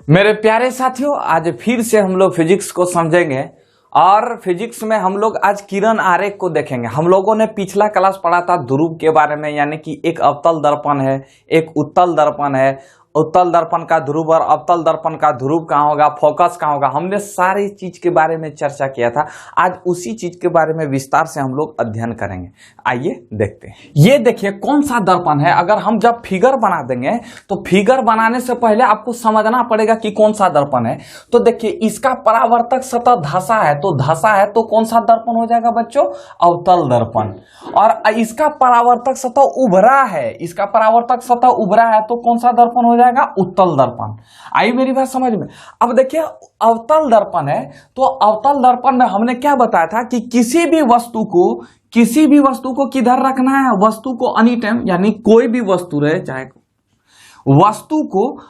मेरे प्यारे साथियों, आज फिर से हम लोग फिजिक्स को समझेंगे और फिजिक्स में हम लोग आज किरण आरेख को देखेंगे। हम लोगों ने पिछला क्लास पढ़ा था ध्रुव के बारे में, यानी कि एक अवतल दर्पण है, एक उत्तल दर्पण है। उत्तल दर्पण का ध्रुव और अवतल दर्पण का ध्रुव कहाँ होगा, फोकस कहाँ होगा, हमने सारी चीज के बारे में चर्चा किया था। आज उसी चीज के बारे में विस्तार से हम लोग अध्ययन करेंगे। आइए देखते हैं। ये देखिए कौन सा दर्पण है। अगर हम जब फिगर बना देंगे तो फिगर बनाने से पहले आपको समझना पड़ेगा कि कौन सा दर्पण है। तो देखिए इसका परावर्तक सतह धसा है, तो धसा है तो कौन सा दर्पण हो जाएगा बच्चों, अवतल दर्पण। और इसका परावर्तक सतह उभरा है, इसका परावर्तक सतह उभरा है तो कौन सा दर्पण हो जाएगा, उत्तल दर्पण। आई मेरी बात समझ में। अब देखिए अवतल दर्पण है तो अवतल दर्पण में हमने क्या बताया था कि किसी भी वस्तु को किधर रखना है, वस्तु को एनी टाइम, यानी कोई भी वस्तु रहे, चाहे वस्तु को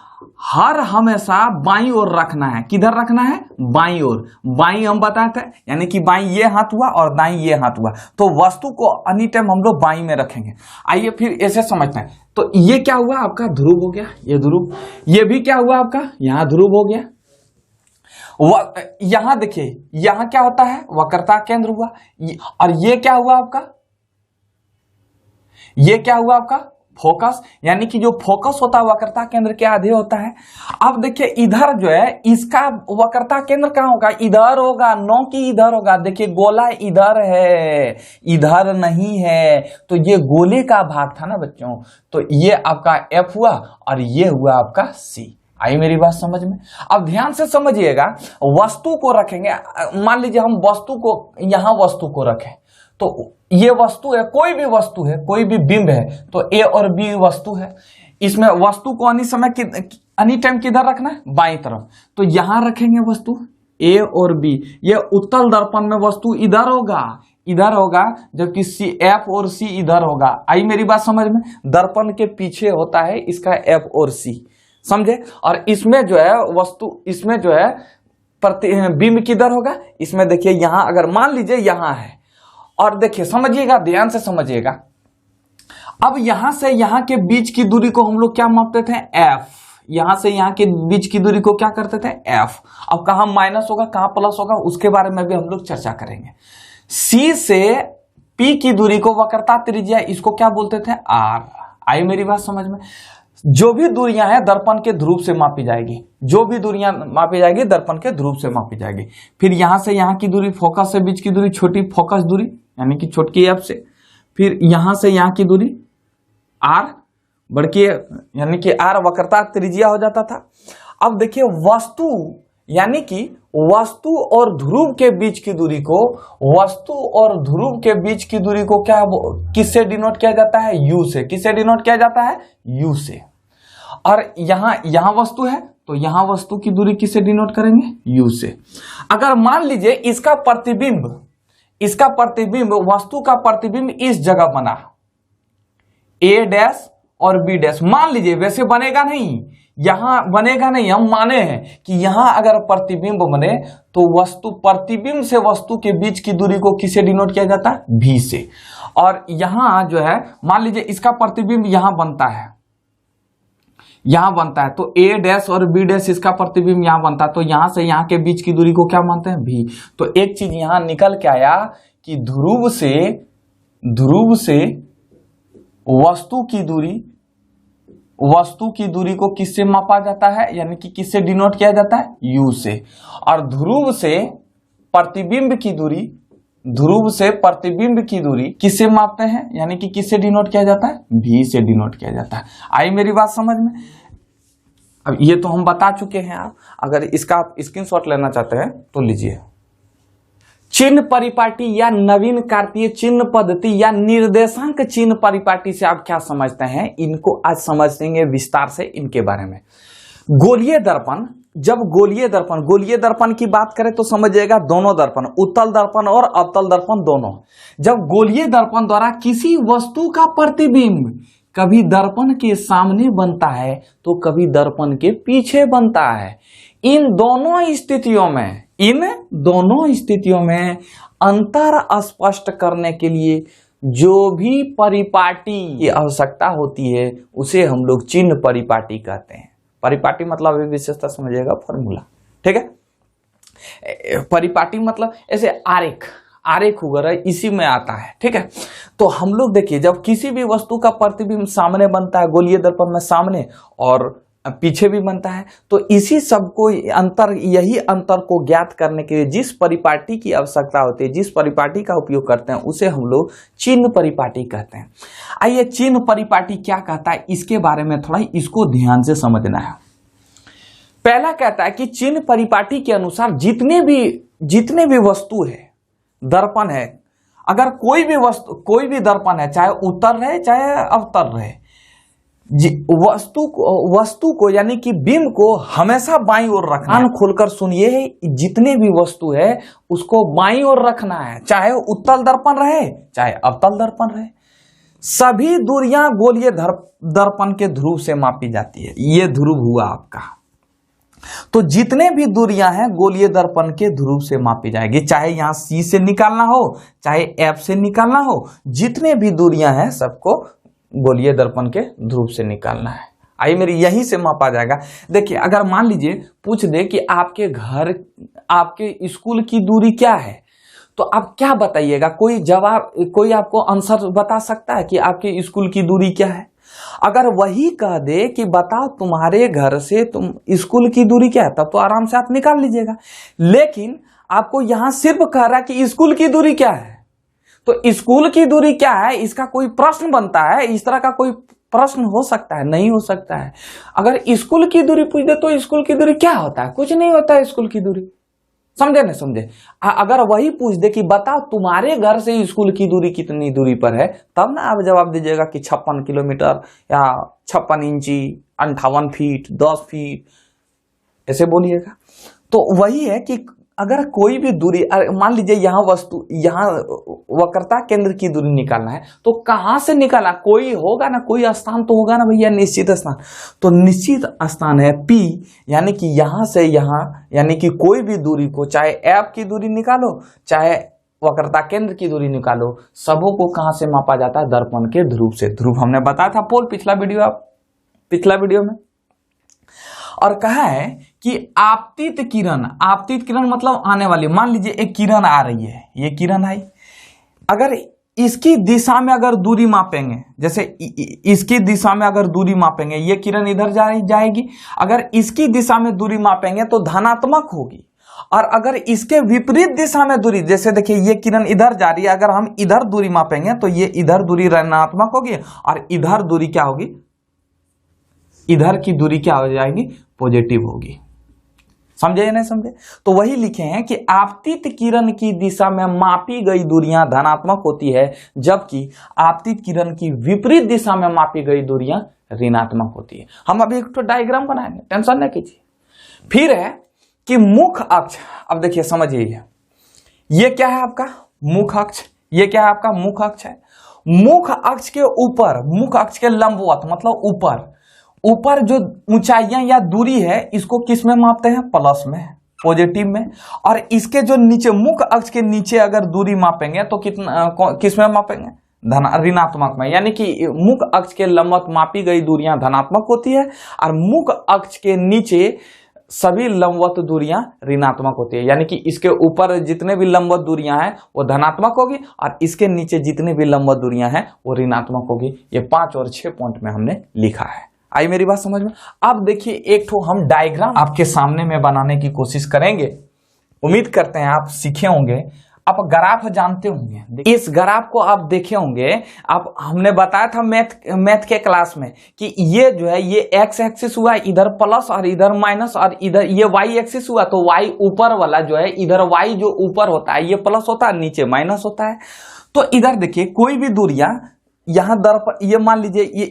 हर हमेशा बाईं ओर रखना है। किधर रखना है, बाईं ओर। बाईं हम बताए थे, यानी कि बाईं ये हाथ हुआ और दाईं ये हाथ हुआ, तो वस्तु को एनी टाइम हम लोग बाईं में रखेंगे। आइए फिर ऐसे समझते हैं। तो ये क्या हुआ आपका, ध्रुव हो गया, ये ध्रुव। ये भी क्या हुआ आपका, यहां ध्रुव हो गया। यहां देखिए यहां क्या होता है, वक्रता केंद्र हुआ। और ये क्या हुआ आपका, ये क्या हुआ आपका, फोकस, यानी कि जो फोकस होता है वक्रता केंद्र के आधे होता है। अब देखिए इधर जो है इसका वक्रता केंद्र कहां होगा, इधर होगा, नो कि इधर होगा। देखिए गोला इधर है, इधर नहीं है, तो ये गोले का भाग था ना बच्चों। तो ये आपका F हुआ और ये हुआ आपका C। आई मेरी बात समझ में। अब ध्यान से समझिएगा, वस्तु को रखेंगे। मान लीजिए हम वस्तु को यहां वस्तु को रखें, तो ये वस्तु है, कोई भी वस्तु है, कोई भी बिंब है, तो A और B वस्तु है। इसमें वस्तु को एनी टाइम किधर रखना है, बाईं तरफ। तो यहां रखेंगे वस्तु A और B। ये उत्तल दर्पण में वस्तु इधर होगा, जबकि F और C इधर होगा। आई मेरी बात समझ में। दर्पण के पीछे होता है इसका F और C, समझे। और इसमें जो है वस्तु, इसमें जो है बिंब किधर होगा, इसमें देखिए यहां, अगर मान लीजिए यहां है, और देखिए समझिएगा, ध्यान से समझिएगा। अब यहां से यहां के बीच की दूरी को हम लोग क्या मापते थे, F। यहां से यहां के बीच की दूरी को क्या करते थे, F। अब कहां माइनस होगा, कहां प्लस होगा, उसके बारे में भी हम लोग चर्चा करेंगे। C से P की दूरी को वक्रता त्रिज्या, इसको क्या बोलते थे, R। आई मेरी बात समझ में। जो भी दूरियां हैं दर्पण के ध्रुव से मापी जाएगी, जो भी दूरियां मापी जाएगी दर्पण के ध्रुव से मापी जाएगी। फिर यहां से यहां की दूरी, फोकस से बीच की दूरी, छोटी फोकस दूरी, यानी कि छोटकी F से। फिर यहां से यहां की दूरी R, बड़की यानी कि R वक्रता त्रिज्या हो जाता था। अब देखिए वस्तु, यानी कि वस्तु और ध्रुव के बीच की दूरी को, वस्तु और ध्रुव के बीच की दूरी को क्या, किससे डिनोट किया जाता है, U से। किससे डिनोट किया जाता है, U से। और यहां वस्तु है, तो यहां वस्तु की दूरी किससे डिनोट करेंगे, U से। अगर मान लीजिए इसका प्रतिबिंब, वस्तु का प्रतिबिंब इस जगह बना, A डैश और B डैश, मान लीजिए, वैसे बनेगा नहीं, यहां बनेगा नहीं। हम माने हैं कि यहां अगर प्रतिबिंब बने तो वस्तु, प्रतिबिंब से वस्तु के बीच की दूरी को किससे डिनोट किया जाता है, V से। और यहां जो है मान लीजिए इसका प्रतिबिंब यहां बनता है, तो A डैश और B डैश इसका प्रतिबिंब यहां बनता है, तो यहां से यहां के बीच की दूरी को क्या मानते हैं, V। तो एक चीज यहां निकल के आया कि ध्रुव से वस्तु की दूरी को किससे मापा जाता है, यानी कि किससे डिनोट किया जाता है, U से। और ध्रुव से प्रतिबिंब की दूरी किससे मापते हैं, यानी कि किससे डिनोट किया जाता है, V से डिनोट किया जाता है। आई मेरी बात समझ में। अब ये तो हम बता चुके हैं। आप अगर इसका आप स्क्रीनशॉट लेना चाहते हैं तो लीजिए। चिन्ह परिपाटी या नवीन कार्तीय चिन्ह पद्धति या निर्देशांक चिन्ह परिपाटी से आप क्या समझते हैं, इनको आज समझेंगे विस्तार से इनके बारे में। गोलीय दर्पण, जब गोलीय दर्पण की बात करें तो समझिएगा दोनों दर्पण, उत्तल दर्पण और अवतल दर्पण दोनों। जब गोलीय दर्पण द्वारा किसी वस्तु का प्रतिबिंब कभी दर्पण के सामने बनता है तो कभी दर्पण के पीछे बनता है, इन दोनों स्थितियों में अंतर स्पष्ट करने के लिए जो भी परिपाटी की आवश्यकता होती है उसे हम लोग चिन्ह परिपाटी कहते हैं। परिपाटी मतलब अभी विशेषता समझिएगा, फॉर्मूला, ठीक है। परिपाटी मतलब ऐसे आरेख, आरेख वगैरह इसी में आता है, ठीक है। तो हम लोग देखिए, जब किसी भी वस्तु का प्रतिबिंब सामने बनता है, गोलीय दर्पण में सामने और पीछे भी बनता है, तो इसी सब को अंतर, यही अंतर को ज्ञात करने के लिए जिस परिपाटी की आवश्यकता होती है, जिस परिपाटी का उपयोग करते हैं, उसे हम लोग चिन्ह परिपाटी कहते हैं। आइए, चिन्ह परिपाटी क्या कहता है, इसके बारे में थोड़ा इसको ध्यान से समझना है। पहला कहता है कि चिन्ह परिपाटी के अनुसार जितने भी वस्तु है, दर्पण है, अगर कोई भी दर्पण है, चाहे उत्तर रहे चाहे अवतर रहे, वस्तु को यानी कि बिंब को हमेशा बाईं ओर रखना है। कान खोलकर सुनिए, जितने भी वस्तु है उसको बाईं ओर रखना है, चाहे उत्तल दर्पण रहे चाहे अवतल दर्पण रहे। सभी दूरियां गोलीय दर्पण के ध्रुव से मापी जाती है। ये ध्रुव हुआ आपका, तो जितने भी दूरियां हैं गोलीय दर्पण के ध्रुव से मापी जाएगी, चाहे यहां C से निकालना हो चाहे F से निकालना हो, जितने भी दूरियां हैं सबको गोलीय दर्पण के ध्रुव से निकालना है। आइए, मेरी यहीं से मापा जाएगा। देखिए, अगर मान लीजिए पूछ दे कि आपके घर, आपके स्कूल की दूरी क्या है, तो आप क्या बताइएगा? कोई आपको आंसर बता सकता है कि आपके स्कूल की दूरी क्या है? अगर वही कह दे कि बताओ तुम्हारे घर से तुम स्कूल की दूरी क्या है, तब तो आराम से आप निकाल लीजिएगा। लेकिन आपको यहां सिर्फ कह रहा है कि स्कूल की दूरी क्या है, तो स्कूल की दूरी क्या है इसका कोई प्रश्न बनता है? इस तरह का कोई प्रश्न हो सकता है? नहीं हो सकता है। अगर स्कूल की दूरी पूछ दे तो स्कूल की दूरी क्या होता है? कुछ नहीं होता है स्कूल की दूरी। समझे ना? समझे? अगर वही पूछ दे कि बताओ तुम्हारे घर से स्कूल की दूरी कितनी दूरी पर है, तब ना आप जवाब दीजिएगा कि 56 किलोमीटर या 56 इंची, 58 फीट, 10 फीट, ऐसे बोलिएगा। तो वही है कि अगर कोई भी दूरी, मान लीजिए यहाँ वक्रता केंद्र की दूरी निकालना है, तो कहां से निकालना? कोई होगा ना, कोई स्थान तो होगा ना भैया, निश्चित स्थान। तो निश्चित स्थान है P, यानी कि यहां से यहां, यानी कि कोई भी दूरी को, चाहे F की दूरी निकालो चाहे वक्रता केंद्र की दूरी निकालो, सबों को कहां से मापा जाता है? दर्पण के ध्रुव से। ध्रुव हमने बताया था पोल, पिछला वीडियो में। और कहा है कि आपतित किरण मतलब आने वाली, मान लीजिए एक किरण आ रही है, ये किरण आई, अगर इसकी दिशा में अगर दूरी मापेंगे, जैसे इसकी दिशा में अगर दूरी मापेंगे, ये किरण इधर जाएगी, अगर इसकी दिशा में दूरी मापेंगे तो धनात्मक होगी, और अगर इसके विपरीत दिशा में दूरी, जैसे देखिए ये किरण इधर जा रही है, अगर हम इधर दूरी मापेंगे तो ये इधर दूरी ऋणात्मक होगी, और इधर दूरी क्या होगी? इधर की दूरी क्या हो जाएगी? पॉजिटिव होगी। समझे या नहीं समझे? तो वही लिखे हैं कि आपतित किरण की दिशा में मापी गई दूरियां धनात्मक होती है, जबकि आपतित किरण की विपरीत दिशा में मापी गई दूरियां ऋणात्मक होती है। हम अभी एक तो डायग्राम बनाएंगे, टेंशन नहीं कीजिए। फिर है कि मुख्य अक्ष, अब देखिए समझिए, ये क्या है आपका? मुख्य अक्ष। ये क्या है आपका? मुख्य अक्ष है। मुख्य अक्ष के ऊपर, मुख्य अक्ष के लंबवत मतलब ऊपर जो ऊंचाइयां या दूरी है, इसको किस में मापते हैं? प्लस में, पॉजिटिव में। और इसके जो नीचे, मुख्य अक्ष के नीचे अगर दूरी मापेंगे तो किस में मापेंगे? ऋणात्मक में। यानी कि मुख्य अक्ष के लंबवत मापी गई दूरियां धनात्मक होती है, और मुख्य अक्ष के नीचे सभी लंबवत दूरियां ऋणात्मक होती है। यानी कि इसके ऊपर जितने भी लंबवत दूरियां हैं वो धनात्मक होगी, और इसके नीचे जितने भी लंबवत दूरियां हैं वो ऋणात्मक होगी। ये 5 और 6 पॉइंट में हमने लिखा है। आई मेरी बात समझ में? अब देखिए, एक तो हम डायग्राम आपके सामने में बनाने की कोशिश करेंगे। उम्मीद करते हैं आप सीखे होंगे। आप ग्राफ जानते होंगे, इस ग्राफ को आप देखे होंगे। आप, हमने बताया था मैथ के क्लास में कि ये जो है, ये एक्स एक्सिस हुआ, इधर प्लस और इधर माइनस, और इधर ये वाई एक्सिस हुआ, तो वाई ऊपर वाला जो है, इधर वाई जो ऊपर होता है ये प्लस होता है, नीचे माइनस होता है। तो इधर देखिए, कोई भी दूरियां यहां दर्पण, ये मान लीजिए ये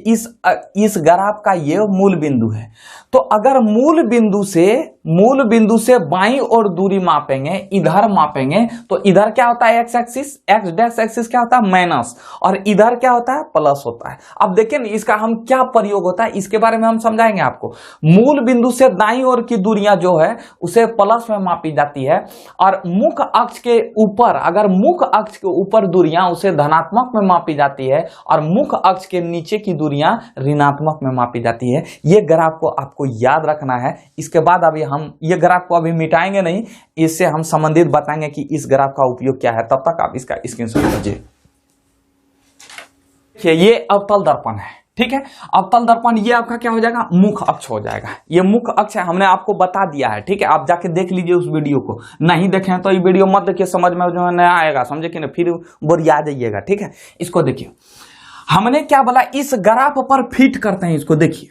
इस ग्राफ का ये मूल बिंदु है। तो अगर मूल बिंदु से मूल बिंदु से बाईं ओर दूरी मापेंगे, इधर मापेंगे, तो इधर क्या होता है x axis, x dash axis क्या होता है माइनस, और इधर क्या होता है प्लस होता है। अब देखिए ना इसका हम क्या प्रयोग होता है इसके बारे में हम समझाएंगे आपको। मूल बिंदु से दाईं ओर की दूरियां जो है उसे प्लस में मापी जाती है, और मुख्य अक्ष के ऊपर, अगर मुख्य अक्ष के ऊपर दूरियां उसे धनात्मक में मापी जाती है, और मुख्य अक्ष के नीचे की दूरियां ऋणात्मक में मापी जाती है। ये ग्राफ को आपको याद रखना है। इसके बाद अभी हम ये ग्राफ को अभी मिटाएंगे नहीं, इससे हम संबंधित बताएंगे कि इस ग्राफ का उपयोग क्या है। तब तक आप इसका स्क्रीनशॉट लीजिए। देखिए ये अवतल दर्पण है, ठीक है। अवतल दर्पण ये आपका क्या हो जाएगा, मुख्य अक्ष हो जाएगा। ये मुख्य अक्ष है, हमने आपको बता दिया है, ठीक है। आप जाके देख लीजिए उस वीडियो को, नहीं देखें तो ये वीडियो मत देखिए, समझ में जो है नया आएगा, समझे कि ना, फिर बोरिया जाइएगा, ठीक है। इसको देखिए हमने क्या बोला, इस ग्राफ पर फिट करते हैं इसको। देखिए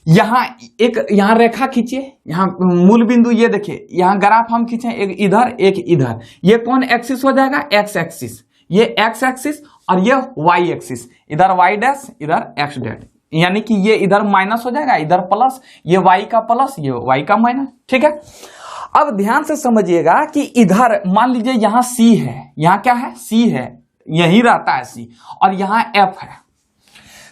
यहां रेखा खींचिए, यहां मूल बिंदु ये देखिए, यहां ग्राफ हम खींचे एक इधर एक इधर, ये कौन एक्सिस हो जाएगा, एक्स एक्सिस, ये एक्स एक्सिस, और ये वाई एक्सिस, इधर वाई डैश इधर एक्स डैश, यानी कि ये इधर माइनस हो जाएगा, इधर प्लस, ये वाई का प्लस ये वाई का माइनस, ठीक है। अब ध्यान से समझिएगा कि इधर मान लीजिए यहां सी है, यहां क्या है सी है, यही रहता है सी, और यहां एफ है।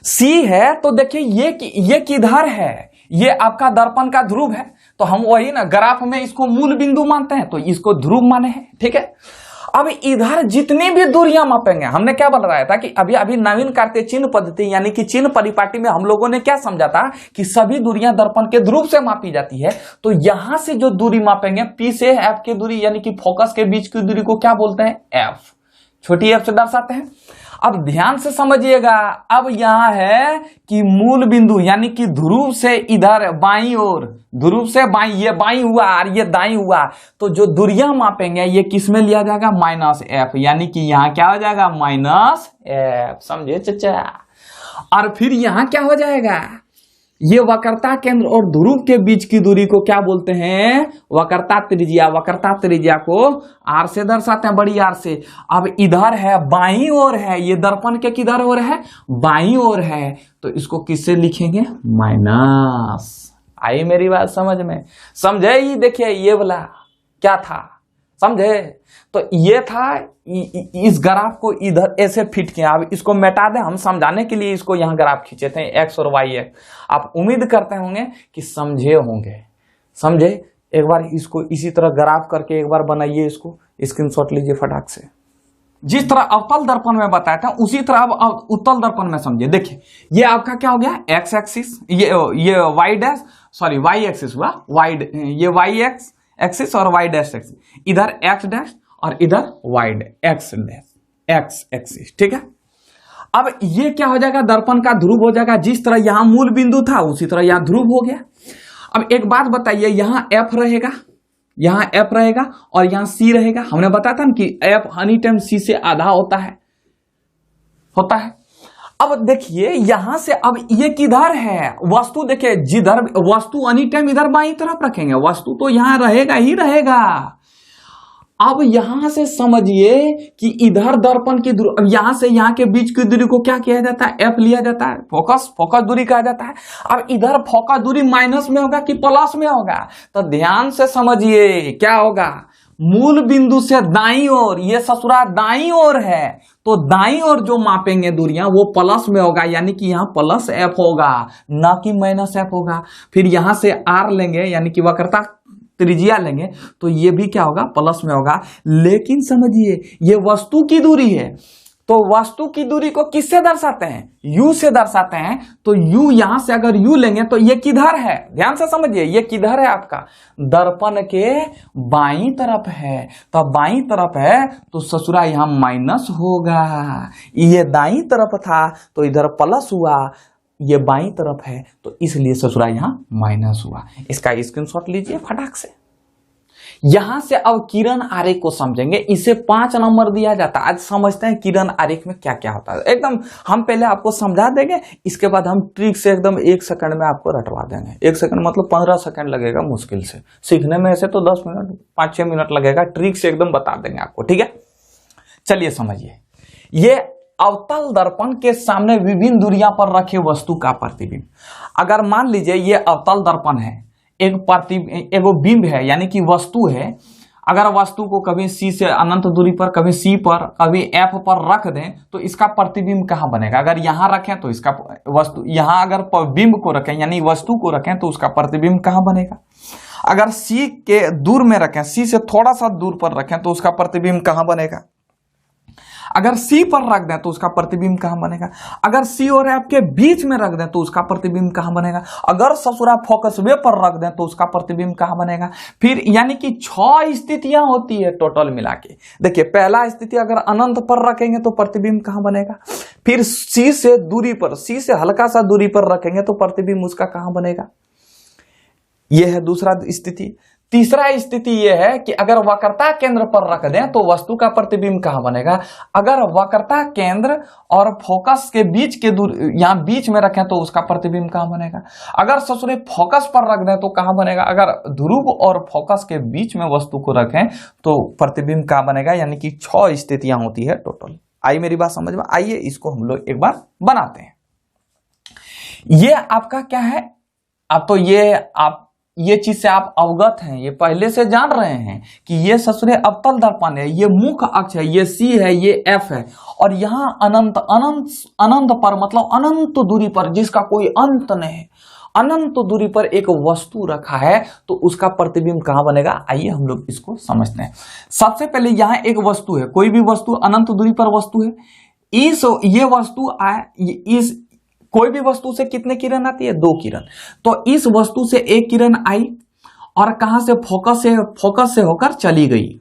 सी है तो देखिए ये किधर है, ये आपका दर्पण का ध्रुव है, तो हम वही ना ग्राफ में इसको मूल बिंदु मानते हैं, तो इसको ध्रुव माने हैं, ठीक है। अब इधर जितनी भी दूरियां मापेंगे, हमने क्या बताया था कि अभी नवीन कार्तीय चिन्ह पद्धति यानी कि चिन्ह परिपाटी में हम लोगों ने क्या समझा था कि सभी दूरियां दर्पण के ध्रुव से मापी जाती है। तो यहां से जो दूरी मापेंगे पी से एफ की दूरी यानी कि फोकस के बीच की दूरी को क्या बोलते हैं, एफ, छोटी एफ से दर्शाते हैं। अब ध्यान से समझिएगा, अब यहां है कि मूल बिंदु यानी कि ध्रुव से इधर बाईं ओर, ध्रुव से बाईं, ये बाईं हुआ और ये दाईं हुआ, तो जो दूरियां मापेंगे ये किस में लिया जाएगा, माइनस एफ, यानी कि यहां क्या हो जाएगा माइनस एफ, समझे चचा। और फिर यहां क्या हो जाएगा, ये वक्रता केंद्र और ध्रुव के बीच की दूरी को क्या बोलते हैं, वक्रता त्रिज्या। वक्रता त्रिज्या को आर से दर्शाते हैं, बड़ी आर से। अब इधर है बाईं ओर है, ये दर्पण के किधर ओर है, बाईं ओर है, तो इसको किससे लिखेंगे, माइनस। आई मेरी बात समझ में, समझे। ये देखिए ये वाला क्या था, समझे। तो ये था, इस ग्राफ को इधर ऐसे फिट किया। अब इसको मिटा दें, हम समझाने के लिए इसको यहाँ ग्राफ खींचे थे एक्स और वाई एक्स। आप उम्मीद करते होंगे कि समझे होंगे, समझे। एक बार इसको इसी तरह ग्राफ करके एक बार बनाइए, इसको स्क्रीनशॉट लीजिए फटाक से। जिस तरह अवतल दर्पण में बताया था उसी तरह अब उत्तल दर्पण में समझिए। देखिए ये आपका क्या हो गया, एक्स एक्सिस, ये Y dash, sorry Y axis हुआ, ये वाई एक्स एक्सिस और वाई डैश एक्सिस, इधर एक्स डैश और इधर Y X dash X axis, ठीक है। अब ये क्या हो जाएगा, दर्पण का ध्रुव हो जाएगा। जिस तरह यहां मूल बिंदु था उसी तरह यहां ध्रुव हो गया। अब एक बात बताइए, यहां एफ रहेगा, यहां एफ रहेगा और यहां सी रहेगा। हमने बताया था ना कि एफ एनी टाइम सी से आधा होता है। अब देखिए यहां से, अब ये किधर है वस्तु, देखिए जिधर वस्तु एनी टाइम इधर बाईं तरफ रखेंगे, वस्तु तो यहां रहेगा ही रहेगा। अब यहां से समझिए कि इधर दर्पण की दूरी, अब यहां से यहां के बीच की दूरी को क्या किया जाता है, एफ लिया जाता है, फोकस दूरी कहा जाता है। अब इधर फोकस दूरी माइनस में होगा कि प्लस में होगा, तो ध्यान से समझिए क्या होगा, मूल बिंदु से दाईं ओर, ये ससुरा दाईं ओर है, तो दाईं ओर जो मापेंगे दूरियां वो प्लस में होगा, यानी कि यहां प्लस एफ होगा ना कि माइनस एफ होगा। फिर यहां से आर लेंगे यानी कि वक्रता त्रिज्या लेंगे, तो ये भी क्या होगा, प्लस में होगा। लेकिन समझिए ये वस्तु की दूरी है, तो वस्तु की दूरी को किससे दर्शाते हैं, u से दर्शाते हैं। तो u यहां से अगर u लेंगे तो ये किधर है, ध्यान से समझिए, ये किधर है आपका, दर्पण के बाईं तरफ है। तो बाईं तरफ है तो ससुरा यहां माइनस होगा, ये दाईं तरफ था तो इधर प्लस हुआ, ये बाईं तरफ है तो इसलिए ससुरा यहां माइनस हुआ। इसका स्क्रीनशॉट लीजिए फटाक से। यहां से अब किरण आरेख को समझेंगे, इसे 5 नंबर दिया जाता है। आज समझते हैं किरण आरेख में क्या क्या होता है। एकदम हम पहले आपको समझा देंगे, इसके बाद हम ट्रिक से एकदम 1 सेकंड में आपको रटवा देंगे। 1 सेकंड मतलब 15 सेकंड लगेगा मुश्किल से सीखने में, ऐसे तो 10 मिनट 5-6 मिनट लगेगा। ट्रिक से एकदम बता देंगे आपको, ठीक है। चलिए समझिए, ये अवतल दर्पण के सामने विभिन्न दूरियां पर रखे वस्तु का प्रतिबिंब। अगर मान लीजिए ये अवतल दर्पण है, एगो बिंब है यानी कि वस्तु है, अगर वस्तु को कभी सी से अनंत दूरी पर, कभी सी पर, कभी एफ पर रख दें तो इसका प्रतिबिंब कहाँ बनेगा? अगर यहां रखें तो इसका वस्तु, यहां अगर बिंब को रखें यानी वस्तु को रखें तो उसका प्रतिबिंब कहाँ बनेगा? अगर सी के दूर में रखें, सी से थोड़ा सा दूर पर रखें तो उसका प्रतिबिंब कहाँ बनेगा? अगर सी पर रख दें तो उसका प्रतिबिंब कहां बनेगा? अगर सी और एफ के बीच में रख दें तो उसका प्रतिबिंब कहां बनेगा? अगर ससुरा फोकस वे पर रख दें तो उसका प्रतिबिंब कहां बनेगा? फिर यानी कि 6 स्थितियां होती है टोटल मिला के। देखिए, पहला स्थिति अगर अनंत पर रखेंगे तो प्रतिबिंब कहां बनेगा? फिर सी से दूरी पर, सी से हल्का सा दूरी पर रखेंगे तो प्रतिबिंब उसका कहां बनेगा? यह है दूसरा स्थिति। तीसरा स्थिति यह है कि अगर वक्रता केंद्र पर रख दें तो वस्तु का प्रतिबिंब कहां बनेगा? अगर वक्रता केंद्र और फोकस के बीच के दूर, यहां बीच में रखें तो उसका प्रतिबिंब कहां बनेगा? अगर ससुरे फोकस पर रख दें तो कहां बनेगा? अगर ध्रुव और फोकस के बीच में वस्तु को रखें तो प्रतिबिंब कहां बनेगा? यानी कि 6 स्थितियां होती है टोटल। आई मेरी बात समझ में? आइए इसको हम लोग एक बार बनाते हैं। ये आपका क्या है? अब तो ये चीज से आप अवगत हैं, ये पहले से जान रहे हैं कि ये ससुरे अवतल दर्पण है, ये मुख्य अक्ष है, ये सी है, ये एफ है, और यहां अनंत अनंत अनंत पर, मतलब अनंत दूरी पर, जिसका कोई अंत नहीं, अनंत दूरी पर एक वस्तु रखा है तो उसका प्रतिबिंब कहां बनेगा? आइए हम लोग इसको समझते हैं। सबसे पहले यहां एक वस्तु है, कोई भी वस्तु अनंत दूरी पर वस्तु है। ये वस्तु इस कोई भी वस्तु से कितने किरण आती है? 2 किरण। तो इस वस्तु से एक किरण आई और कहां से? फोकस से होकर चली गई।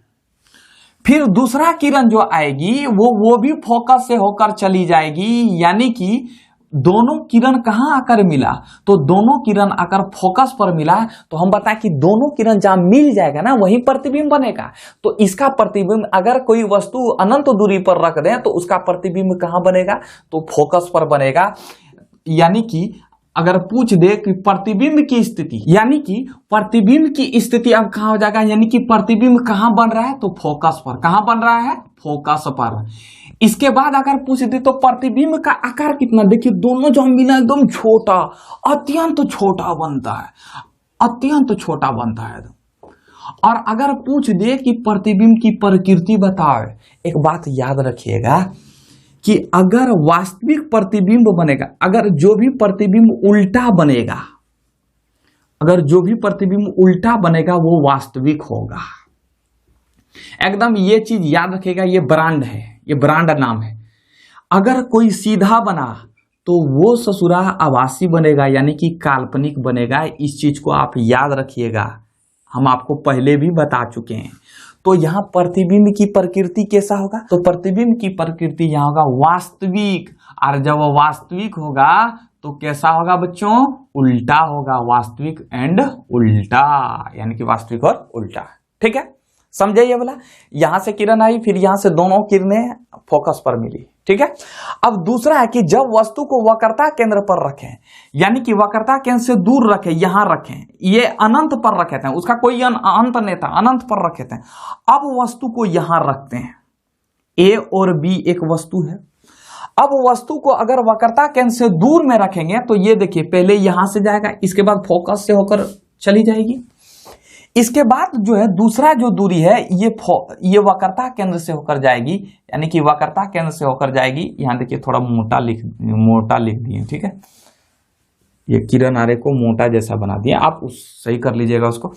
फिर दूसरा किरण जो आएगी वो भी फोकस से होकर चली जाएगी, यानी कि दोनों किरण कहां आकर मिला? तो दोनों किरण आकर फोकस पर मिला। तो हम बताएं कि दोनों किरण जहां मिल जाएगा ना, वहीं प्रतिबिंब बनेगा। तो इसका प्रतिबिंब, अगर कोई वस्तु अनंत दूरी पर रख दें तो उसका प्रतिबिंब कहां बनेगा? तो फोकस पर बनेगा। यानी कि अगर पूछ दे कि प्रतिबिंब की स्थिति, यानी कि प्रतिबिंब की स्थिति अब कहां हो जाएगा? यानी कि प्रतिबिंब कहां बन रहा है? तो फोकस पर। कहां बन रहा है? फोकस पर। इसके बाद अगर पूछ दे तो प्रतिबिंब का आकार कितना? देखिए, दोनों जो मिला एकदम छोटा, अत्यंत छोटा बनता है, अत्यंत छोटा बनता है। और अगर पूछ दे कि प्रतिबिंब की प्रकृति बताओ, एक बात याद रखिएगा कि अगर वास्तविक प्रतिबिंब बनेगा, अगर जो भी प्रतिबिंब उल्टा बनेगा, अगर जो भी प्रतिबिंब उल्टा बनेगा वो वास्तविक होगा। एकदम ये चीज याद रखिएगा, ये ब्रांड है, ये ब्रांड नाम है। अगर कोई सीधा बना तो वो ससुरा आभासी बनेगा, यानी कि काल्पनिक बनेगा। इस चीज को आप याद रखिएगा, हम आपको पहले भी बता चुके हैं। तो यहां प्रतिबिंब की प्रकृति कैसा होगा? तो प्रतिबिंब की प्रकृति यहां होगा वास्तविक, और जब वो वास्तविक होगा तो कैसा होगा बच्चों? उल्टा होगा। वास्तविक एंड उल्टा, यानी कि वास्तविक और उल्टा। ठीक है, समझे ये वाला? यहां से किरण आई, फिर यहां से दोनों किरणें फोकस पर मिली। ठीक है। अब दूसरा है कि जब वस्तु को वक्रता केंद्र पर रखें, यानी कि वक्रता केंद्र से दूर रखें, यहां रखें, ये अनंत पर रखे थे, उसका कोई अंत नहीं था, अनंत पर रखे थे। अब वस्तु को यहां रखते हैं, ए और बी एक वस्तु है। अब वस्तु को अगर वक्रता केंद्र से दूर में रखेंगे तो ये देखिए, पहले यहां से जाएगा, इसके बाद फोकस से होकर चली जाएगी। इसके बाद जो है दूसरा जो दूरी है ये वक्रता केंद्र से होकर जाएगी, यानी कि वक्रता केंद्र से होकर जाएगी। यहां देखिए थोड़ा मोटा लिख दिए। ठीक है, ये किरण आरेख को मोटा जैसा बना दिया, आप सही कर लीजिएगा उसको।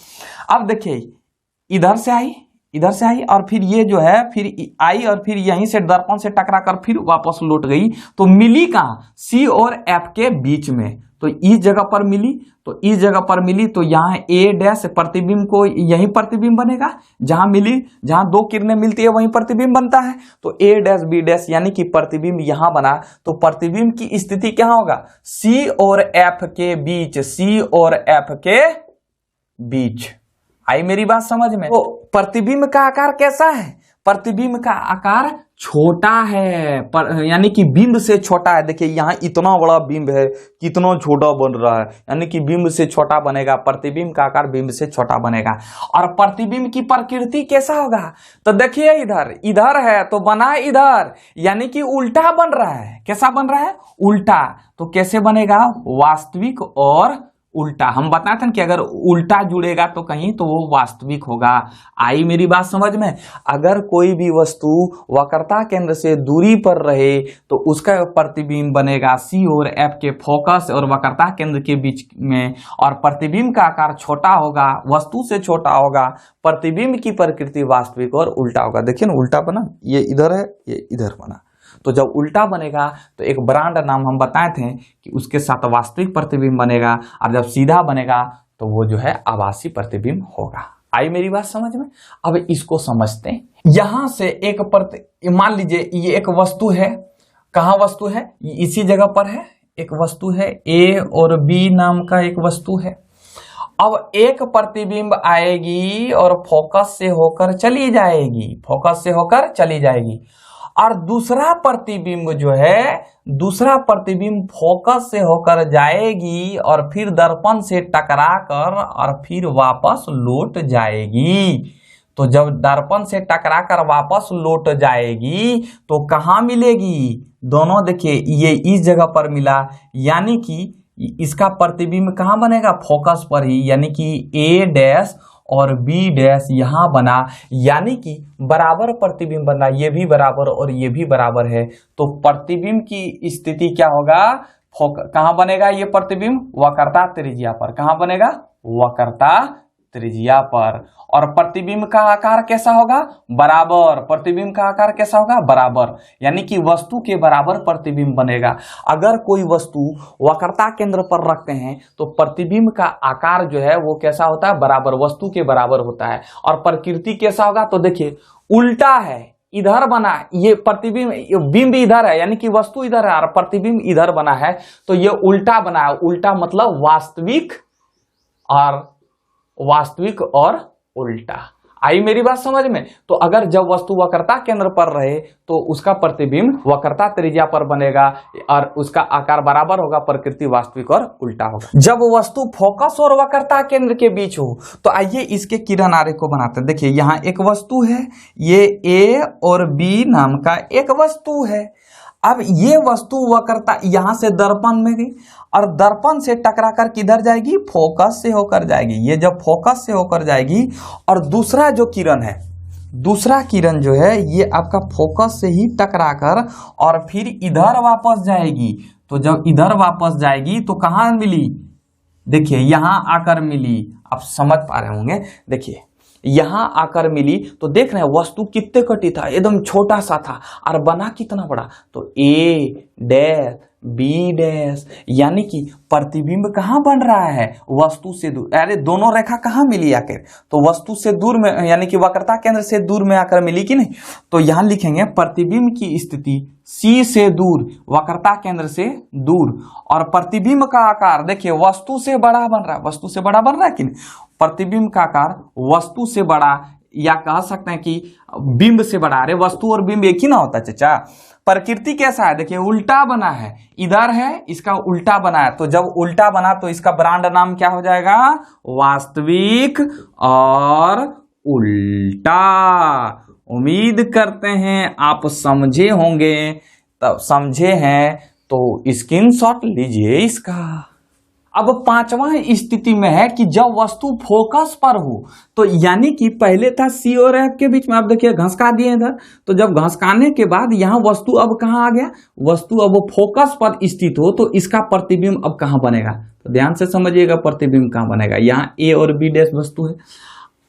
अब देखिए, इधर से आई और फिर ये जो है फिर आई और फिर यहीं से दर्पण से टकरा कर फिर वापस लौट गई। तो मिली कहां? सी और एफ के बीच में। तो इस जगह पर मिली, तो यहाँ ए डैश प्रतिबिंब को, यही प्रतिबिंब बनेगा। जहां दो किरणें मिलती है वहीं प्रतिबिंब बनता है। तो ए डैश बी डैश, यानी कि प्रतिबिंब यहां बना। तो प्रतिबिंब की स्थिति क्या होगा? सी और एफ के बीच। आई मेरी बात समझ में? तो प्रतिबिंब का आकार कैसा है? प्रतिबिंब का आकार छोटा है, यानी कि बिंब से छोटा है। देखिए यहां इतना बड़ा बिंब है, कितना छोटा बन रहा है, यानी कि बिंब से छोटा बनेगा। प्रतिबिंब का आकार बिंब से छोटा बनेगा। और प्रतिबिंब की प्रकृति कैसा होगा? तो देखिए, इधर है तो बना इधर, यानी कि उल्टा बन रहा है। कैसा बन रहा है? उल्टा। तो कैसे बनेगा? वास्तविक और उल्टा। हम बताए थे कि अगर उल्टा जुड़ेगा तो कहीं तो वो वास्तविक होगा। आई मेरी बात समझ में? अगर कोई भी वस्तु वक्रता केंद्र से दूरी पर रहे तो उसका प्रतिबिंब बनेगा सी और एफ के फोकस और वक्रता केंद्र के बीच में, और प्रतिबिंब का आकार छोटा होगा, वस्तु से छोटा होगा, प्रतिबिंब की प्रकृति वास्तविक और उल्टा होगा। देखिए ना उल्टा बना, ये इधर है, ये इधर बना। तो जब उल्टा बनेगा तो एक ब्रांड नाम हम बताए थे कि उसके साथ वास्तविक प्रतिबिंब बनेगा, और जब सीधा बनेगा तो वो जो है आभासी प्रतिबिंब होगा। आई मेरी बात समझ में? अब इसको समझते हैं। यहां से एक मान लीजिए ये एक वस्तु है। कहां वस्तु है? इसी जगह पर है। एक वस्तु है ए और बी नाम का एक वस्तु है। अब एक प्रतिबिंब आएगी और फोकस से होकर चली जाएगी, फोकस से होकर चली जाएगी, और दूसरा प्रतिबिंब जो है, दूसरा प्रतिबिंब फोकस से होकर जाएगी और फिर दर्पण से टकराकर और फिर वापस लौट जाएगी। तो जब दर्पण से टकराकर वापस लौट जाएगी तो कहाँ मिलेगी? दोनों देखिए ये इस जगह पर मिला, यानी कि इसका प्रतिबिंब कहाँ बनेगा? फोकस पर ही, यानी कि ए डैश और बी डैश यहां बना, यानी कि बराबर प्रतिबिंब बना, ये भी बराबर और ये भी बराबर है। तो प्रतिबिंब की स्थिति क्या होगा? कहां बनेगा ये प्रतिबिंब? वक्रता त्रिज्या पर। कहां बनेगा? वक्रता त्रिज्या पर। और प्रतिबिंब का आकार कैसा होगा? बराबर। प्रतिबिंब का आकार कैसा होगा? बराबर, यानी कि वस्तु के बराबर प्रतिबिंब बनेगा। अगर कोई वस्तु वक्रता केंद्र पर रखते हैं तो प्रतिबिंब का आकार जो है वो कैसा होता है? बराबर, वस्तु के बराबर होता है। और प्रकृति कैसा होगा? तो देखिए उल्टा है, इधर बना, ये प्रतिबिंब, बिंब इधर है, यानी कि वस्तु इधर है और प्रतिबिंब इधर बना है, तो ये उल्टा बना है। उल्टा मतलब वास्तविक और उल्टा। आई मेरी बात समझ में? तो अगर जब वस्तु वक्रता केंद्र पर रहे तो उसका प्रतिबिंब वक्रता त्रिज्या पर बनेगा और उसका आकार बराबर होगा, प्रकृति वास्तविक और उल्टा होगा। जब वस्तु फोकस और वक्रता केंद्र के बीच हो तो आइए इसके किरण आरेख को बनाते हैं। देखिए यहाँ एक वस्तु है, ये ए और बी नाम का एक वस्तु है। अब ये वस्तु वक्रता यहां से दर्पण में गई और दर्पण से टकरा कर किधर जाएगी? फोकस से होकर जाएगी। ये जब फोकस से होकर जाएगी और दूसरा जो किरण है, दूसरा किरण जो है ये आपका फोकस से ही टकरा कर और फिर इधर वापस जाएगी। तो जब इधर वापस जाएगी तो कहां मिली? देखिए यहां आकर मिली। आप समझ पा रहे होंगे। देखिए यहां आकर मिली तो देख रहे हैं वस्तु कितने कटी था, एकदम छोटा सा था और बना कितना बड़ा? तो ए डैश बी डैश, यानी कि प्रतिबिंब कहां बन रहा है? वस्तु से दूर। अरे दोनों रेखा कहां मिली आकर? तो वस्तु से दूर में, यानी कि वक्रता केंद्र से दूर में आकर मिली कि नहीं? तो यहां लिखेंगे प्रतिबिंब की स्थिति सी से दूर, वक्रता केंद्र से दूर, और प्रतिबिंब का आकार देखिए वस्तु से बड़ा बन रहा है, वस्तु से बड़ा बन रहा है कि नहीं? प्रतिबिंब का आकार वस्तु से बड़ा, या कह सकते हैं कि बिंब से बड़ा। अरे वस्तु और बिंब एक ही ना होता चाचा। प्रकृति कैसा है? देखिए उल्टा बना है, इधर है, इसका उल्टा बना है। तो जब उल्टा बना तो इसका ब्रांड नाम क्या हो जाएगा? वास्तविक और उल्टा। उम्मीद करते हैं आप समझे होंगे। तब समझे हैं तो स्क्रीनशॉट लीजिए इसका। अब पांचवा स्थिति में है कि जब वस्तु फोकस पर हो, तो यानी कि पहले था सी और एफ के बीच में, आप देखिए घसका दिए इधर, तो जब घसकाने के बाद यहां वस्तु अब कहां आ गया? वस्तु अब फोकस पर स्थित हो तो इसका प्रतिबिंब अब कहां बनेगा? तो ध्यान से समझिएगा प्रतिबिंब कहां बनेगा। यहां ए और बी डैश वस्तु है,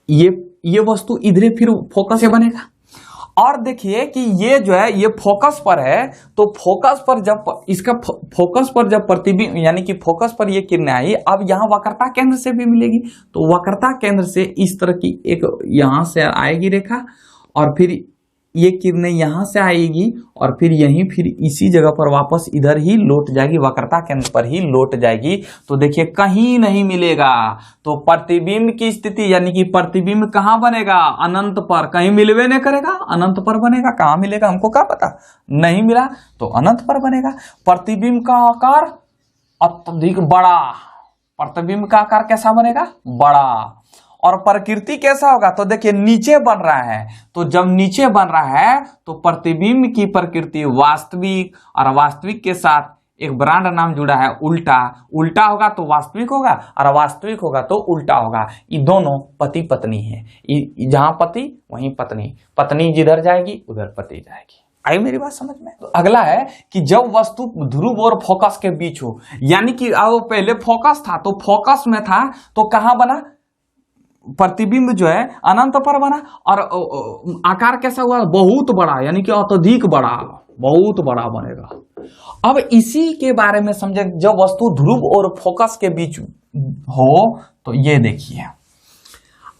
ये वस्तु इधर फिर फोकस से बनेगा। और देखिए कि ये जो है ये फोकस पर है, तो फोकस पर जब इसका फोकस पर जब प्रतिबिंब, यानी कि फोकस पर ये किरणें आई, अब यहाँ वक्रता केंद्र से भी मिलेगी। तो वक्रता केंद्र से इस तरह की एक यहां से आएगी रेखा, और फिर ये किरणें यहां से आएगी और फिर यहीं फिर इसी जगह पर वापस इधर ही लौट जाएगी, वक्रता केंद्र पर ही लौट जाएगी। तो देखिए कहीं नहीं मिलेगा। तो प्रतिबिंब की स्थिति, यानी कि प्रतिबिंब कहां बनेगा? अनंत पर। कहीं मिलवे नहीं करेगा, अनंत पर बनेगा। कहां मिलेगा हमको क्या पता? नहीं मिला तो अनंत पर बनेगा। प्रतिबिंब का आकार अत्यधिक बड़ा, प्रतिबिंब का आकार कैसा बनेगा? बड़ा। और प्रकृति कैसा होगा? तो देखिए नीचे बन रहा है, तो जब नीचे बन रहा है तो प्रतिबिंब की प्रकृति वास्तविक, और वास्तविक के साथ एक ब्रांड नाम जुड़ा है उल्टा। उल्टा होगा तो वास्तविक होगा और वास्तविक होगा तो उल्टा होगा। ये दोनों पति पत्नी है, जहां पति वहीं पत्नी, पत्नी जिधर जाएगी उधर पति जाएगी। आई मेरी बात समझ में? तो अगला है कि जब वस्तु ध्रुव और फोकस के बीच हो, यानी कि अब पहले फोकस था तो फोकस में था तो कहां बना, प्रतिबिंब जो है अनंत पर बना और आकार कैसा हुआ, बहुत बड़ा, यानी कि अत्यधिक बड़ा, बहुत बड़ा बनेगा। अब इसी के बारे में समझे, जब वस्तु ध्रुव और फोकस के बीच हो तो ये देखिए,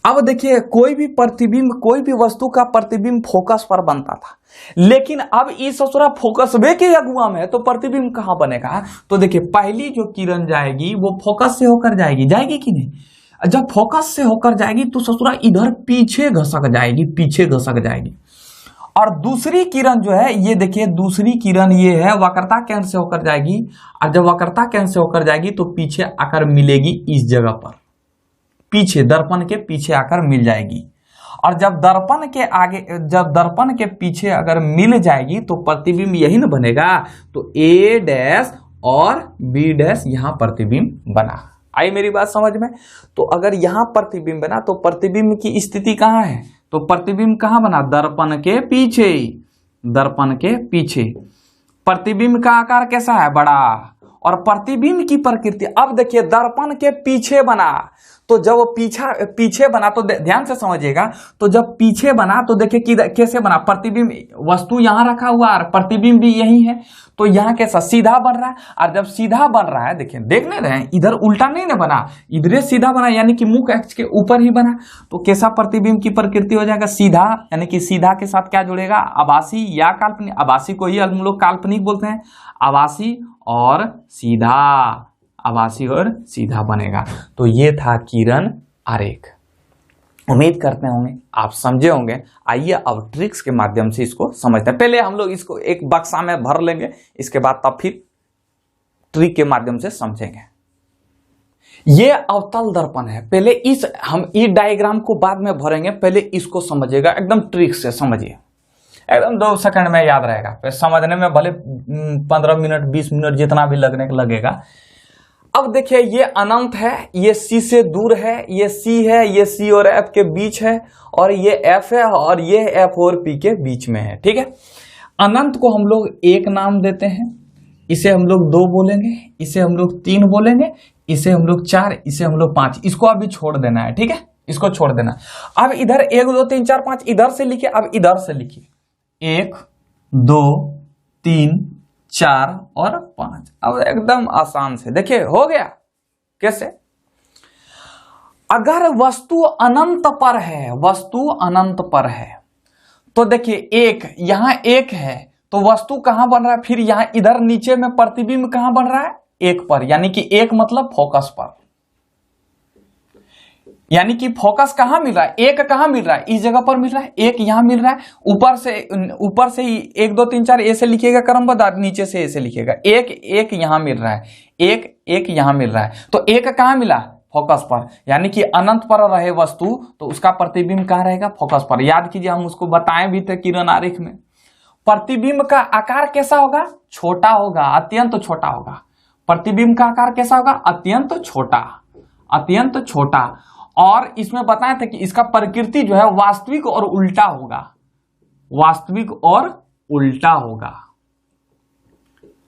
अब देखिए कोई भी प्रतिबिंब, कोई भी वस्तु का प्रतिबिंब फोकस पर बनता था, लेकिन अब इस ससुरा फोकस वे के अगुआ में है तो प्रतिबिंब कहां बनेगा। तो देखिए पहली जो किरण जाएगी वो फोकस से होकर जाएगी, जाएगी कि नहीं? जब फोकस से होकर जाएगी तो ससुरा इधर पीछे घसक जाएगी, पीछे घसक जाएगी। और दूसरी किरण जो है, ये देखिए दूसरी किरण ये है, वक्रता केंद्र से होकर जाएगी, और जब वक्रता केंद्र से होकर जाएगी तो पीछे आकर मिलेगी इस जगह पर, पीछे दर्पण के पीछे आकर मिल जाएगी। और जब दर्पण के आगे, जब दर्पण के पीछे अगर मिल जाएगी तो प्रतिबिंब यही न बनेगा। तो ए डैश और बी डैश यहां प्रतिबिंब बना। आई मेरी बात समझ में? तो अगर यहां प्रतिबिंब बना तो प्रतिबिंब की स्थिति कहां है, तो प्रतिबिंब कहां बना, दर्पण के पीछे, दर्पण के पीछे। प्रतिबिंब का आकार कैसा है, बड़ा, और प्रतिबिंब की प्रकृति, अब देखिए दर्पण के पीछे बना, तो जब पीछे बना तो ध्यान से समझिएगा, तो जब पीछे बना तो देखिए कि कैसे बना, प्रतिबिंब, वस्तु यहां रखा हुआ और प्रतिबिंब भी यही है, तो यहां कैसा सीधा बन रहा है। और जब सीधा बन रहा है, देखिए देख नहीं रहे हैं, इधर उल्टा नहीं ना बना, इधर सीधा बना, यानी कि मुख अक्ष के ऊपर ही बना, तो कैसा प्रतिबिंब की प्रकृति हो जाएगा, सीधा, यानी कि सीधा के साथ क्या जुड़ेगा, आभासी या काल्पनिक। आभासी को ही हम लोग काल्पनिक बोलते हैं, आभासी और सीधा, आभासी और सीधा बनेगा। तो ये था किरण आरेख। उम्मीद करते होंगे आप समझे होंगे। आइए अब ट्रिक्स के माध्यम से इसको समझते हैं। पहले हम लोग इसको एक बक्सा में भर लेंगे, इसके बाद तब फिर ट्रिक के माध्यम से समझेंगे। ये अवतल दर्पण है। पहले हम इस डायग्राम को बाद में भरेंगे, पहले इसको समझिएगा, एकदम ट्रिक से समझिए, एकदम 2 सेकंड में याद रहेगा। फिर समझने में भले 15 मिनट 20 मिनट जितना भी लगेगा। अब देखिए ये अनंत है, ये सी से दूर है, ये सी है, ये सी और एफ के बीच है, और ये एफ है, और ये एफ और पी के बीच में है। ठीक है, अनंत को हम लोग 1 नाम देते हैं, इसे हम लोग 2 बोलेंगे, इसे हम लोग 3 बोलेंगे, इसे हम लोग 4, इसे हम लोग 5। इसको अभी छोड़ देना है। ठीक है, इसको छोड़ देना। अब इधर 1 2 3 4 5 इधर से लिखिए, अब इधर से लिखिए 1 2 3 4 और 5। अब एकदम आसान से देखिए हो गया। कैसे? अगर वस्तु अनंत पर है, वस्तु अनंत पर है, तो देखिए 1 यहां 1 है, तो वस्तु कहां बन रहा है, फिर यहां इधर नीचे में प्रतिबिंब कहां बन रहा है, 1 पर, यानी कि 1 मतलब फोकस पर, यानी कि फोकस कहां मिल रहा है, 1 कहां मिल रहा है, इस जगह पर मिल रहा है, 1 यहां मिल रहा है। ऊपर से 1 2 3 4 ए से लिखिएगा क्रमबद्ध, नीचे से ए से लिखिएगा। 1 यहां मिल रहा है, 1 यहां मिल रहा है, तो 1 कहां मिला, फोकस पर, यानी कि अनंत पर रहे वस्तु तो उसका प्रतिबिंब कहां रहेगा, फोकस पर। याद कीजिए, हम उसको बताएं भी थे किरण आरेख में। प्रतिबिंब का आकार कैसा होगा, छोटा होगा, अत्यंत छोटा होगा। प्रतिबिंब का आकार कैसा होगा, अत्यंत छोटा, अत्यंत छोटा। और इसमें बताया था कि इसका प्रकृति जो है वास्तविक और उल्टा होगा, वास्तविक और उल्टा होगा।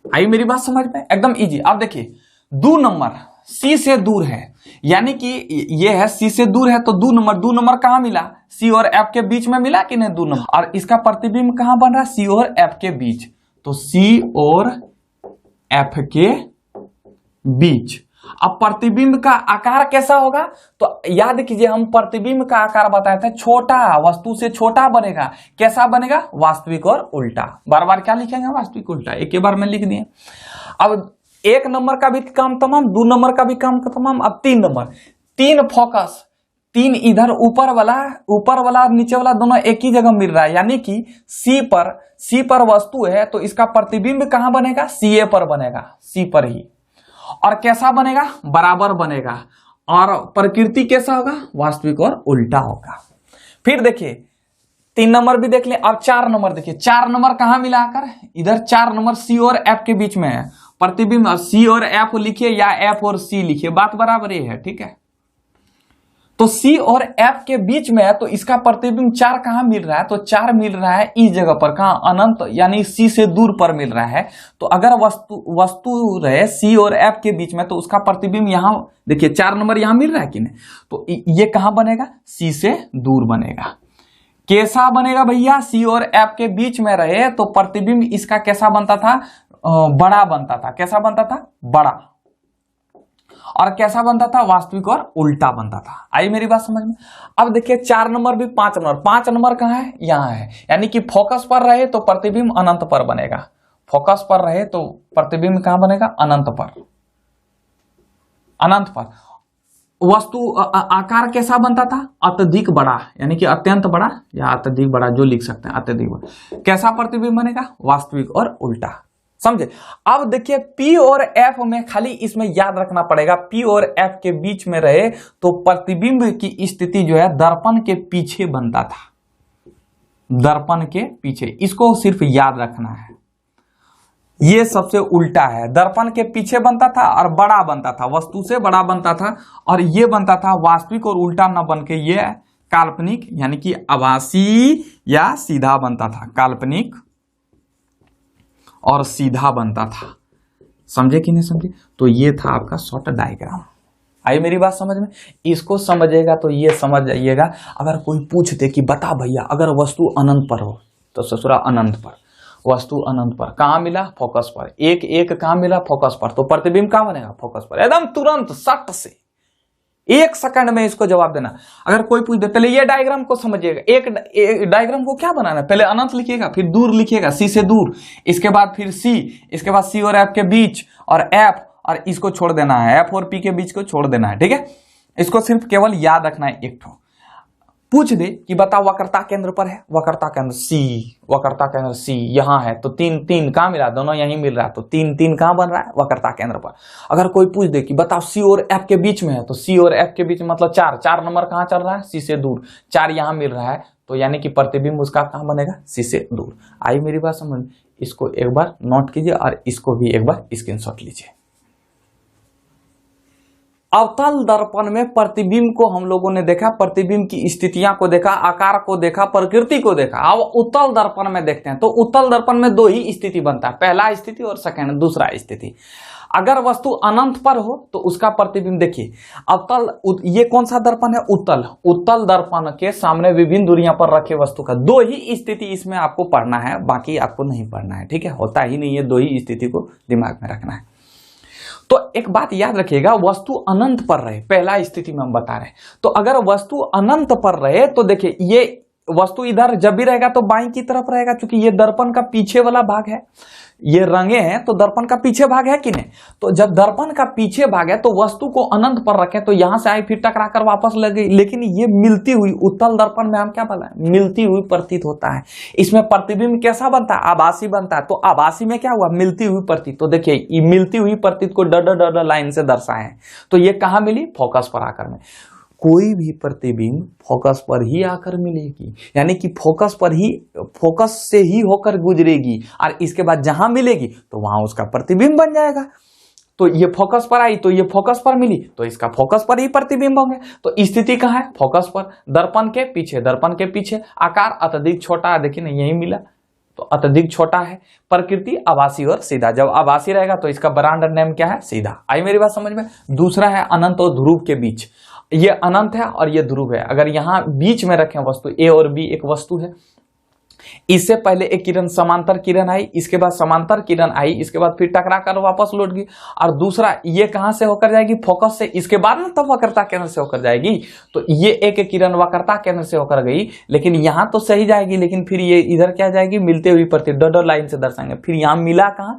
आई मेरी बात समझ में? एकदम इजी। अब देखिए 2 नंबर सी से दूर है, यानी कि ये है सी से दूर है, तो 2 नंबर कहां मिला, सी और एफ के बीच में मिला कि नहीं 2 नंबर, और इसका प्रतिबिंब कहां बन रहा है, सी और एफ के बीच, तो सी और एफ के बीच। अब प्रतिबिंब का आकार कैसा होगा, तो याद कीजिए हम प्रतिबिंब का आकार बताए थे, छोटा, वस्तु से छोटा बनेगा। कैसा बनेगा, वास्तविक और उल्टा। बार बार क्या लिखेंगे, वास्तविक उल्टा, एक ही बार में लिख दिए। अब 1 नंबर का भी काम तमाम, 2 नंबर का भी काम तमाम। अब 3 नंबर, 3 फोकस, 3 इधर ऊपर वाला और नीचे वाला दोनों एक ही जगह मिल रहा है, यानी कि सी पर वस्तु है, तो इसका प्रतिबिंब कहां बनेगा, सी ए पर बनेगा, सी पर ही। और कैसा बनेगा, बराबर बनेगा, और प्रकृति कैसा होगा, वास्तविक और उल्टा होगा। फिर देखिए 3 नंबर भी देख ले। अब 4 नंबर देखिए, 4 नंबर कहां मिला आकर, इधर 4 नंबर सी और एफ के बीच में है, प्रतिबिंब सी और एफ लिखिए या एफ और सी लिखिए, बात बराबर ही है, ठीक है। तो सी और एफ के बीच में है तो इसका प्रतिबिंब 4 कहां मिल रहा है, तो 4 मिल रहा है इस जगह पर, कहां, अनंत यानी सी से दूर पर मिल रहा है। तो अगर वस्तु रहे सी और एफ के बीच में तो उसका प्रतिबिंब यहां देखिए 4 नंबर यहां मिल रहा है कि नहीं, तो ये कहां बनेगा, सी से दूर बनेगा। कैसा बनेगा भैया, सी और एफ के बीच में रहे तो प्रतिबिंब इसका कैसा बनता था, बड़ा बनता था। कैसा बनता था, बड़ा। और कैसा बनता था, वास्तविक और उल्टा बनता था। आई मेरी बात समझ में। अब देखिए 4 नंबर भी 5 नंबर, 5 नंबर कहां है, यहां है। यानी कि फोकस पर रहे तो प्रतिबिंब अनंत पर बनेगा, फोकस पर रहे तो प्रतिबिंब कहां बनेगा, अनंत पर, अनंत पर। वस्तु आकार कैसा बनता था, अत्यधिक बड़ा, यानी कि अत्यंत बड़ा या अत्यधिक बड़ा, जो लिख सकते हैं, अत्यधिक बड़ा। कैसा प्रतिबिंब बनेगा, वास्तविक और उल्टा, समझे। अब देखिए P और F में खाली इसमें याद रखना पड़ेगा, P और F के बीच में रहे तो प्रतिबिंब की स्थिति जो है दर्पण के पीछे बनता था, दर्पण के पीछे, इसको सिर्फ याद रखना है। ये सबसे उल्टा है, दर्पण के पीछे बनता था और बड़ा बनता था, वस्तु से बड़ा बनता था, और ये बनता था वास्तविक और उल्टा न बन के ये काल्पनिक यानी कि आभासी या सीधा बनता था, काल्पनिक और सीधा बनता था। समझे कि नहीं समझे। तो ये था आपका शॉर्ट डायग्राम। आई मेरी बात समझ में। इसको समझेगा तो ये समझ जाइएगा। अगर कोई पूछ दे कि बता भैया अगर वस्तु अनंत पर हो तो ससुरा अनंत पर, वस्तु अनंत पर कहां मिला, फोकस पर, एक एक कहां मिला, फोकस पर, तो प्रतिबिंब कहां बनेगा, फोकस पर। एकदम तुरंत सट से 1 सेकंड में इसको जवाब देना। अगर कोई पूछ दे, पहले ये डायग्राम को समझिएगा। एक डायग्राम को क्या बनाना है, पहले अनंत लिखिएगा, फिर दूर लिखिएगा, सी से दूर, इसके बाद फिर सी, इसके बाद सी और एफ के बीच, और एफ, और इसको छोड़ देना है, एफ और पी के बीच को छोड़ देना है, ठीक है। इसको सिर्फ केवल याद रखना है। एक ठो पूछ दे कि बता वक्रता केंद्र पर है, वक्रता केंद्र सी, वक्रता केंद्र सी यहां है, तो 3 3 कहां मिला, दोनों यहीं मिल रहा है, तो 3 3 कहां बन रहा है, वक्रता केंद्र पर। अगर कोई पूछ दे कि बताओ सी और एफ के बीच में है, तो सी और एफ के बीच मतलब 4 4 नंबर कहां चल रहा है, सी से दूर, 4 यहां मिल रहा है, तो यानी कि प्रतिबिंब उसका कहां बनेगा, सी से दूर। आई मेरी बात समझ। इसको एक बार नोट कीजिए और इसको भी एक बार स्क्रीनशॉट लीजिए। अवतल दर्पण में प्रतिबिंब को हम लोगों ने देखा, प्रतिबिंब की स्थितियां को देखा, आकार को देखा, प्रकृति को देखा। अब उत्तल दर्पण में देखते हैं। तो उत्तल दर्पण में 2 ही स्थिति बनता है, पहला स्थिति और सेकंड, दूसरा स्थिति। अगर वस्तु अनंत पर हो तो उसका प्रतिबिंब देखिए अवतल, ये कौन सा दर्पण है, उत्तल। उत्तल दर्पण के सामने विभिन्न दूरियां पर रखे वस्तु का 2 ही स्थिति इसमें आपको पढ़ना है, बाकी आपको नहीं पढ़ना है, ठीक है। होता ही नहीं है, 2 ही स्थिति को दिमाग में रखना है। तो एक बात याद रखिएगा, वस्तु अनंत पर रहे, पहला स्थिति में हम बता रहे हैं। तो अगर वस्तु अनंत पर रहे तो देखिए ये वस्तु इधर जब भी रहेगा तो बाईं की तरफ रहेगा, क्योंकि ये दर्पण का पीछे वाला भाग है, ये रंगे हैं तो दर्पण का पीछे भाग है कि नहीं। तो जब दर्पण का पीछे भाग है तो वस्तु को अनंत पर रखें तो यहां से आई फिर टकरा कर वापस लगे, लेकिन ये मिलती हुई, उत्तल दर्पण में हम क्या बोला, मिलती हुई प्रतीत होता है। इसमें प्रतिबिंब कैसा बनता है, आभासी बनता है। तो आभासी में क्या हुआ, मिलती हुई प्रतीत। तो देखिए ये मिलती हुई प्रतीत को डर लाइन से दर्शाए हैं, तो ये कहां मिली, फोकस पर आकर में। कोई भी प्रतिबिंब फोकस पर ही आकर मिलेगी, यानी कि फोकस पर ही, फोकस से ही होकर गुजरेगी, और इसके बाद जहां मिलेगी तो वहां उसका प्रतिबिंब बन जाएगा। तो ये फोकस पर आई तो ये फोकस पर मिली, तो इसका फोकस पर ही प्रतिबिंब होंगे। तो स्थिति कहां है, फोकस पर, दर्पण के पीछे, दर्पण के पीछे। आकार अत्यधिक छोटा, देखिए ना यही मिला, तो अत्यधिक छोटा है। प्रकृति आभासी और सीधा, जब आभासी रहेगा तो इसका ब्रांड नेम क्या है, सीधा। आई मेरी बात समझ में। दूसरा है अनंत और ध्रुव के बीच, ये अनंत है और ये ध्रुव है। अगर यहां बीच में रखें वस्तु ए और बी, एक वस्तु है, इससे पहले एक किरण समांतर किरण आई, इसके बाद समांतर किरण आई, इसके बाद फिर टकरा कर वापस लौट गई। और दूसरा ये कहां से होकर जाएगी, फोकस से, इसके बाद ना तब वक्रता केंद्र से होकर जाएगी। तो ये एक किरण वक्रता केंद्र से होकर गई, लेकिन यहां तो सही जाएगी, लेकिन फिर ये इधर क्या जाएगी, मिलते हुई प्रतीत, डॉट लाइन से दर्शाएंगे। फिर यहां मिला कहां,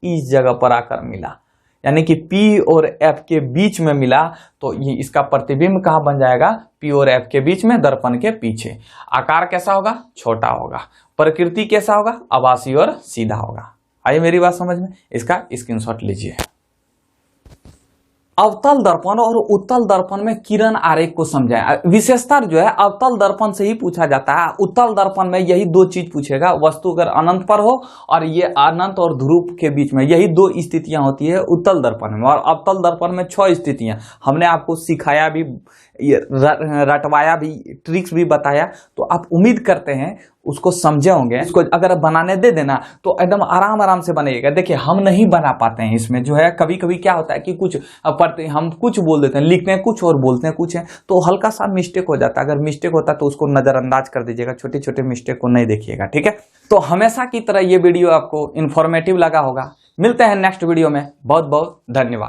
इस जगह पर आकर मिला, यानी कि P और F के बीच में मिला, तो ये इसका प्रतिबिंब कहां बन जाएगा, P और F के बीच में, दर्पण के पीछे। आकार कैसा होगा, छोटा होगा। प्रकृति कैसा होगा, आभासी और सीधा होगा। आइए मेरी बात समझ में। इसका स्क्रीनशॉट लीजिए। अवतल दर्पण और उत्तल दर्पण में किरण आरेख को समझें। विशेषतर जो है अवतल दर्पण से ही पूछा जाता है। उत्तल दर्पण में यही दो चीज पूछेगा, वस्तु अगर अनंत पर हो और ये अनंत और ध्रुव के बीच में, यही दो स्थितियां होती है उत्तल दर्पण में। और अवतल दर्पण में 6 स्थितियां हमने आपको सिखाया भी, रटवाया भी, ट्रिक्स भी बताया, तो आप उम्मीद करते हैं उसको समझे होंगे। इसको अगर बनाने दे देना तो एकदम आराम आराम से बनेगा। देखिए हम नहीं बना पाते हैं इसमें, जो है कभी कभी क्या होता है कि कुछ पढ़ते हम कुछ बोल देते हैं, लिखते हैं कुछ और बोलते हैं कुछ है, तो हल्का सा मिस्टेक हो जाता है। अगर मिस्टेक होता है तो उसको नजरअंदाज कर दीजिएगा, छोटे छोटे मिस्टेक को नहीं देखिएगा, ठीक है। तो हमेशा की तरह ये वीडियो आपको इन्फॉर्मेटिव लगा होगा। मिलते हैं नेक्स्ट वीडियो में, बहुत बहुत धन्यवाद।